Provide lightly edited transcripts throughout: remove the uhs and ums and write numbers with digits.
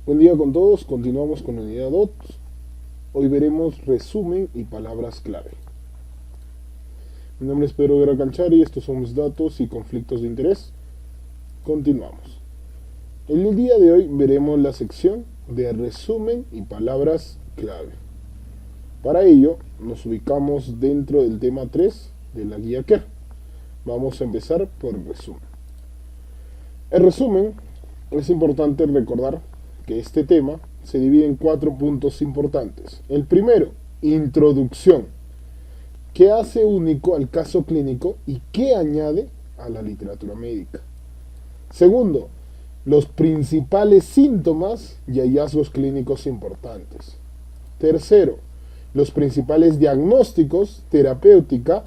Buen día con todos, continuamos con la unidad 2. Hoy veremos resumen y palabras clave. Mi nombre es Pedro Guerra Canchari, estos son mis datos y conflictos de interés. Continuamos. En el día de hoy veremos la sección de resumen y palabras clave. Para ello nos ubicamos dentro del tema 3 de la guía KER. Vamos a empezar por el resumen. El resumen es importante recordar que este tema se divide en 4 puntos importantes. El primero, introducción. ¿Qué hace único al caso clínico y qué añade a la literatura médica? Segundo, los principales síntomas y hallazgos clínicos importantes. Tercero, los principales diagnósticos, terapéutica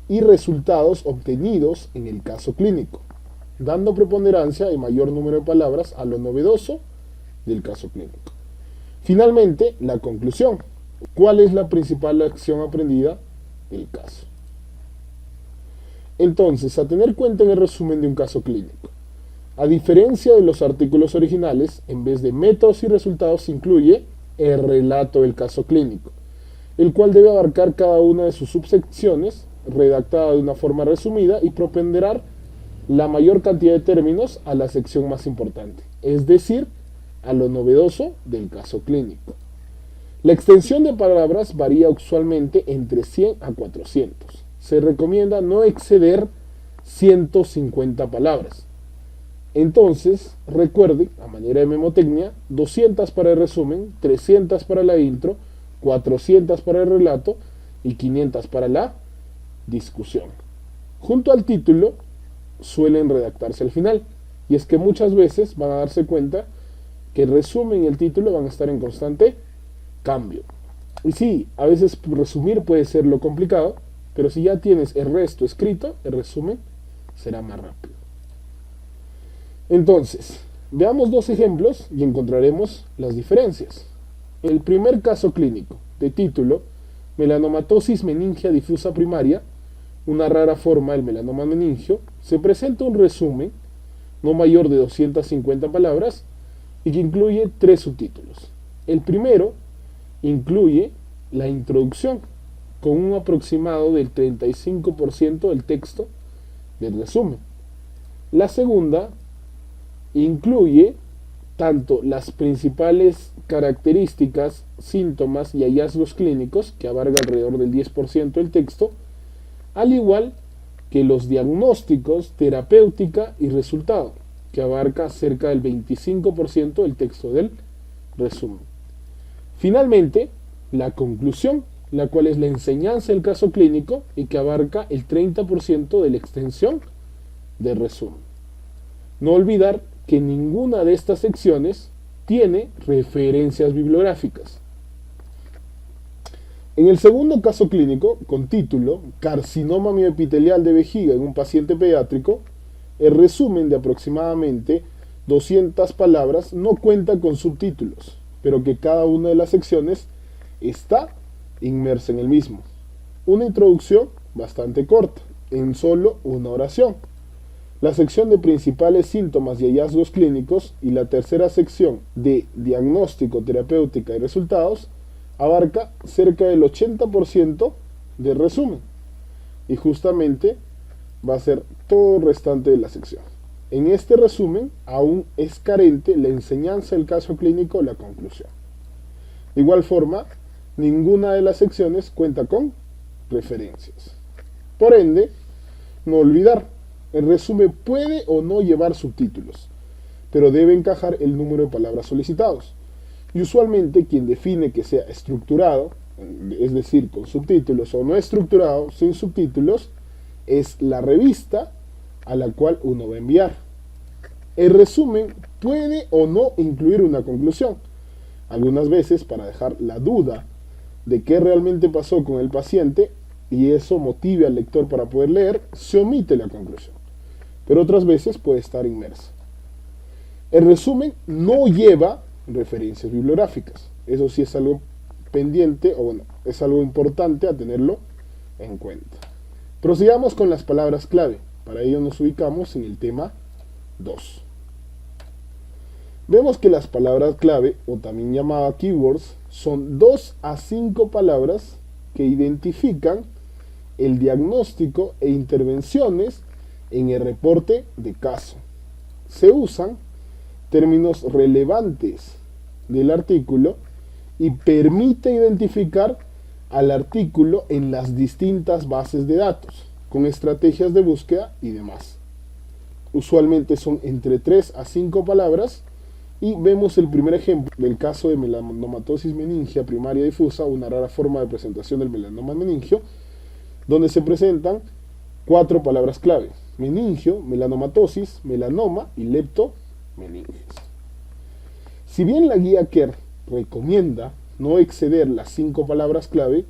y resultados obtenidos en el caso clínico, dando preponderancia y mayor número de palabras a lo novedoso del caso clínico. Finalmente, la conclusión. ¿Cuál es la principal acción aprendida del caso? Entonces, a tener cuenta en el resumen de un caso clínico. A diferencia de los artículos originales, en vez de métodos y resultados se incluye el relato del caso clínico, el cual debe abarcar cada una de sus subsecciones, redactada de una forma resumida y proponderar la mayor cantidad de términos a la sección más importante, es decir, a lo novedoso del caso clínico. La extensión de palabras varía usualmente entre 100 a 400. Se recomienda no exceder 150 palabras. Entonces, recuerde, a manera de memotecnia, 200 para el resumen, 300 para la intro, 400 para el relato y 500 para la discusión. Junto al título suelen redactarse al final, y es que muchas veces van a darse cuenta que el resumen y el título van a estar en constante cambio. Y sí, a veces resumir puede ser lo complicado, pero si ya tienes el resto escrito, el resumen será más rápido. Entonces, veamos 2 ejemplos y encontraremos las diferencias. El primer caso clínico, de título, melanomatosis meningia difusa primaria, una rara forma del melanoma meningio, se presenta un resumen no mayor de 250 palabras y que incluye 3 subtítulos. El primero incluye la introducción, con un aproximado del 35% del texto del resumen. La segunda incluye tanto las principales características, síntomas y hallazgos clínicos, que abarca alrededor del 10% del texto, al igual que los diagnósticos, terapéutica y resultado, que abarca cerca del 25% del texto del resumen. Finalmente, la conclusión, la cual es la enseñanza del caso clínico y que abarca el 30% de la extensión del resumen. No olvidar que ninguna de estas secciones tiene referencias bibliográficas. En el segundo caso clínico, con título Carcinoma mioepitelial de vejiga en un paciente pediátrico, el resumen de aproximadamente 200 palabras no cuenta con subtítulos, pero que cada una de las secciones está inmersa en el mismo. Una introducción bastante corta, en solo una oración. La sección de principales síntomas y hallazgos clínicos y la tercera sección de diagnóstico, terapéutica y resultados abarca cerca del 80% del resumen y justamente va a ser todo el restante de la sección. En este resumen aún es carente la enseñanza del caso clínico o la conclusión. De igual forma, ninguna de las secciones cuenta con referencias. Por ende, no olvidar, el resumen puede o no llevar subtítulos, pero debe encajar el número de palabras solicitados. Y usualmente quien define que sea estructurado, es decir, con subtítulos, o no estructurado, sin subtítulos, es la revista a la cual uno va a enviar. El resumen puede o no incluir una conclusión. Algunas veces, para dejar la duda de qué realmente pasó con el paciente, y eso motive al lector para poder leer, se omite la conclusión. Pero otras veces puede estar inmersa. El resumen no lleva referencias bibliográficas. Eso sí es algo pendiente, o bueno, es algo importante a tenerlo en cuenta. Prosigamos con las palabras clave. Para ello nos ubicamos en el tema 2. Vemos que las palabras clave, o también llamadas keywords, son 2 a 5 palabras que identifican el diagnóstico e intervenciones en el reporte de caso. Se usan términos relevantes del artículo y permite identificar al artículo en las distintas bases de datos, con estrategias de búsqueda y demás. Usualmente son entre 3 a 5 palabras y vemos el primer ejemplo del caso de melanomatosis meningia primaria difusa, una rara forma de presentación del melanoma meningio, donde se presentan 4 palabras clave: meningio, melanomatosis, melanoma y leptomeninges. Si bien la guía Kerr recomienda no exceder las 5 palabras clave,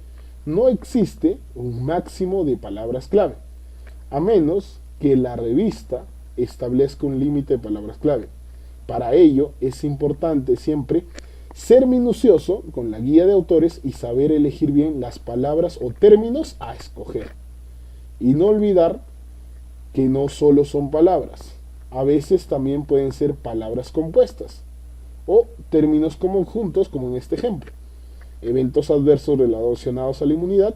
no existe un máximo de palabras clave, a menos que la revista establezca un límite de palabras clave. Para ello es importante siempre ser minucioso con la guía de autores y saber elegir bien las palabras o términos a escoger. Y no olvidar que no solo son palabras, a veces también pueden ser palabras compuestas o términos conjuntos, como en este ejemplo: eventos adversos relacionados a la inmunidad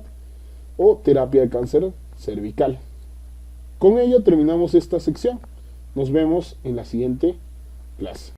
o terapia de cáncer cervical. Con ello terminamos esta sección. Nos vemos en la siguiente clase.